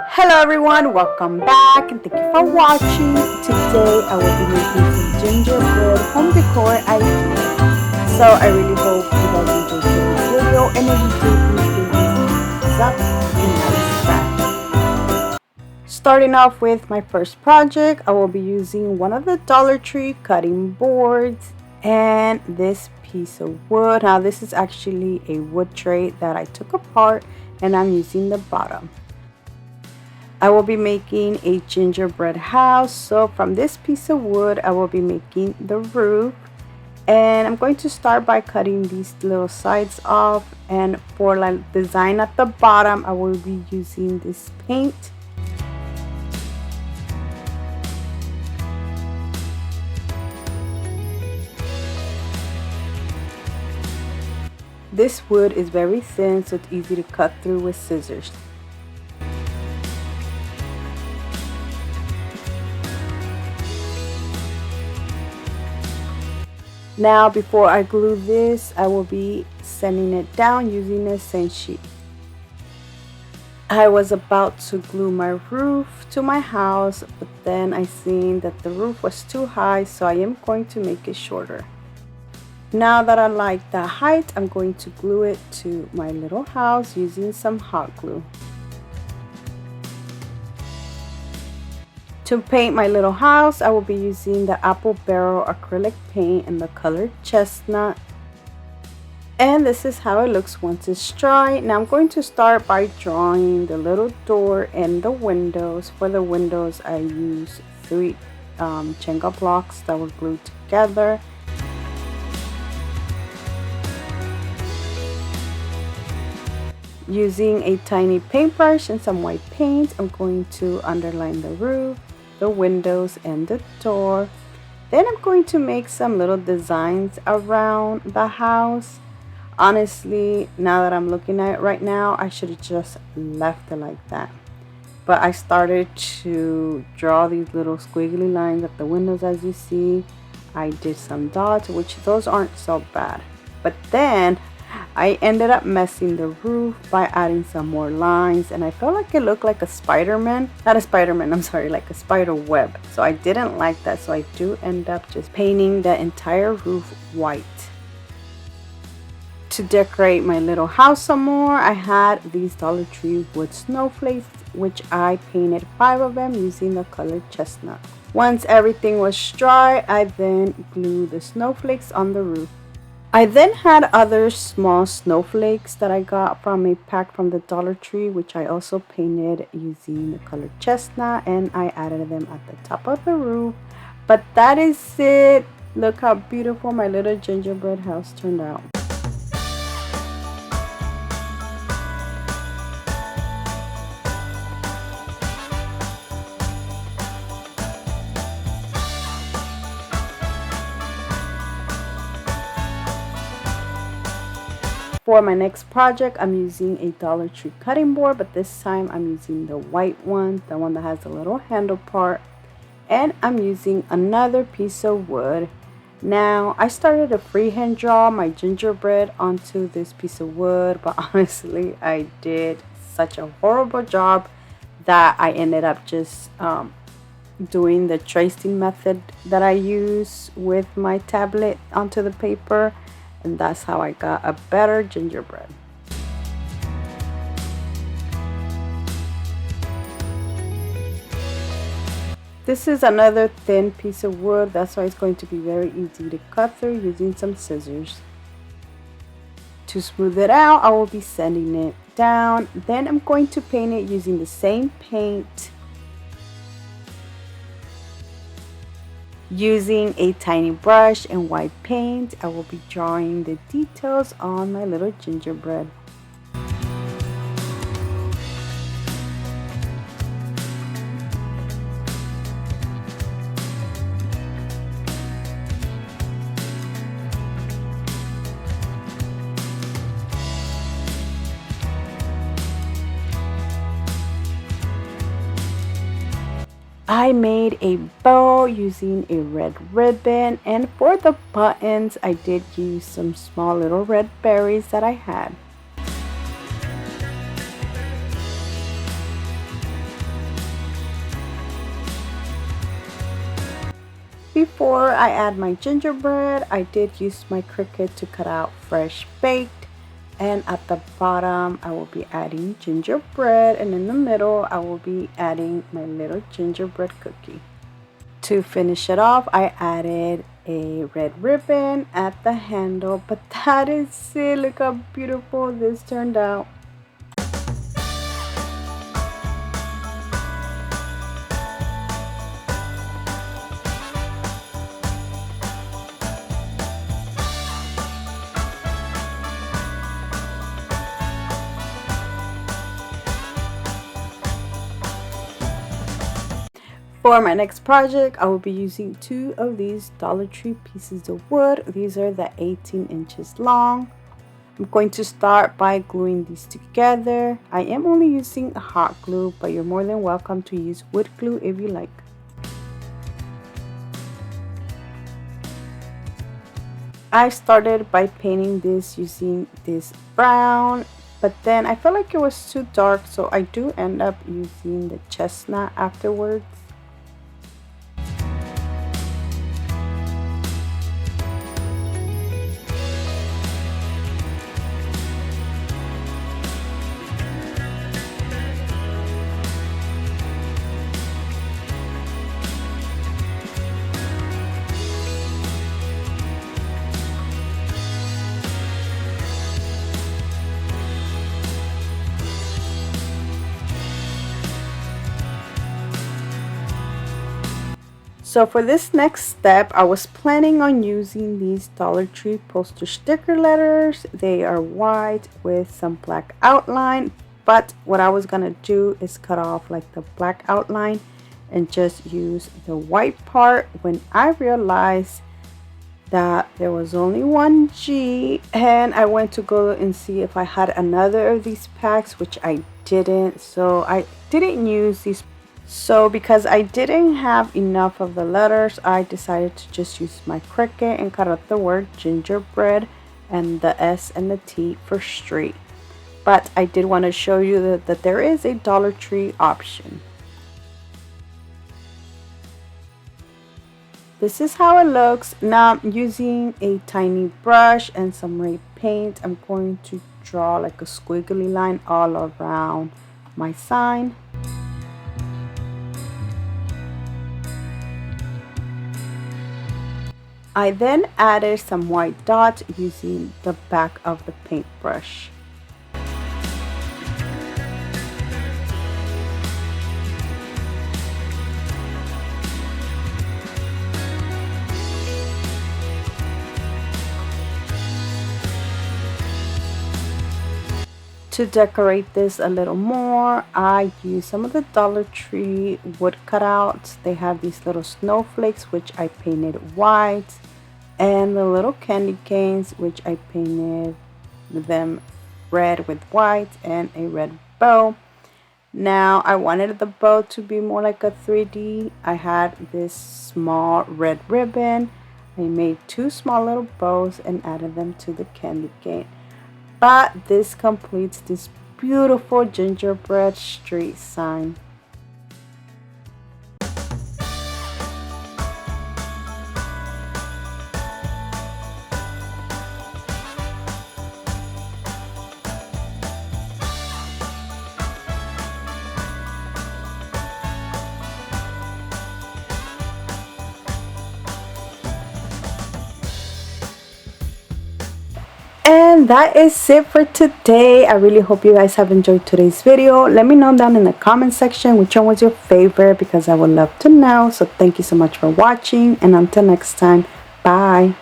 Hello everyone, welcome back and thank you for watching. Today I will be making some gingerbread home decor ideas. So I really hope you guys enjoyed today's video, and if you do, please give this a thumbs up and subscribe. Starting off with my first project, I will be using one of the Dollar Tree cutting boards and this piece of wood. Now this is actually a wood tray that I took apart and I'm using the bottom. I will be making a gingerbread house. So from this piece of wood, I will be making the roof. And I'm going to start by cutting these little sides off. And for like design at the bottom, I will be using this paint. This wood is very thin, so it's easy to cut through with scissors. Now before I glue this, I will be sanding it down using a sand sheet. I was about to glue my roof to my house, but then I seen that the roof was too high, so I am going to make it shorter. Now that I like the height, I'm going to glue it to my little house using some hot glue. To paint my little house, I will be using the apple barrel acrylic paint in the color chestnut. And this is how it looks once it's dry. Now I'm going to start by drawing the little door and the windows. For the windows, I use 3 Jenga blocks that were glued together. Using a tiny paintbrush and some white paint, I'm going to underline the roof, the windows, and the door. Then I'm going to make some little designs around the house. Honestly, now that I'm looking at it right now, I should have just left it like that. But I started to draw these little squiggly lines at the windows. As you see, I did some dots, which those aren't so bad. But then I ended up messing the roof by adding some more lines, and I felt like it looked like a Spider-Man. Not a Spider-Man, I'm sorry, like a spider web. So I didn't like that, so I do end up just painting the entire roof white. To decorate my little house some more, I had these Dollar Tree wood snowflakes, which I painted 5 of them using the color chestnut. Once everything was dry, I then glued the snowflakes on the roof. I then had other small snowflakes that I got from a pack from the Dollar Tree, which I also painted using the color chestnut, and I added them at the top of the roof. But that is it. Look how beautiful my little gingerbread house turned out. For my next project, I'm using a Dollar Tree cutting board, but this time I'm using the white one, the one that has the little handle part, and I'm using another piece of wood. Now, I started to freehand draw my gingerbread onto this piece of wood, but honestly, I did such a horrible job that I ended up just doing the tracing method that I use with my tablet onto the paper. And that's how I got a better gingerbread. This is another thin piece of wood, that's why it's going to be very easy to cut through using some scissors. To smooth it out, I will be sanding it down. Then I'm going to paint it using the same paint. Using a tiny brush and white paint, I will be drawing the details on my little gingerbread. I made a bow using a red ribbon, and for the buttons I did use some small little red berries that I had. Before I add my gingerbread, I did use my Cricut to cut out fresh baked. And at the bottom, I will be adding gingerbread. And in the middle, I will be adding my little gingerbread cookie. To finish it off, I added a red ribbon at the handle. But that is it. Look how beautiful this turned out. For my next project, I will be using 2 of these Dollar Tree pieces of wood. These are the 18 inches long. I'm going to start by gluing these together. I am only using hot glue, but you're more than welcome to use wood glue if you like. I started by painting this using this brown, but then I felt like it was too dark, so I do end up using the chestnut afterwards. So for this next step, I was planning on using these Dollar Tree poster sticker letters. They are white with some black outline, but what I was gonna do is cut off like the black outline and just use the white part when I realized that there was only one G, and I went to go and see if I had another of these packs, which I didn't, so I didn't use these. So because I didn't have enough of the letters, I decided to just use my Cricut and cut out the word gingerbread and the S and the T for street. But I did want to show you that there is a Dollar Tree option. This is how it looks. Now I'm using a tiny brush and some red paint. I'm going to draw like a squiggly line all around my sign. I then added some white dots using the back of the paintbrush. To decorate this a little more, I used some of the Dollar Tree wood cutouts. They have these little snowflakes, which I painted white, and the little candy canes, which I painted them red with white and a red bow. Now I wanted the bow to be more like a 3D. I had this small red ribbon. I made 2 small little bows and added them to the candy cane. But this completes this beautiful gingerbread street sign. And that is it for today. I really hope you guys have enjoyed today's video. Let me know down in the comment section which one was your favorite, because I would love to know. So thank you so much for watching, and until next time, bye.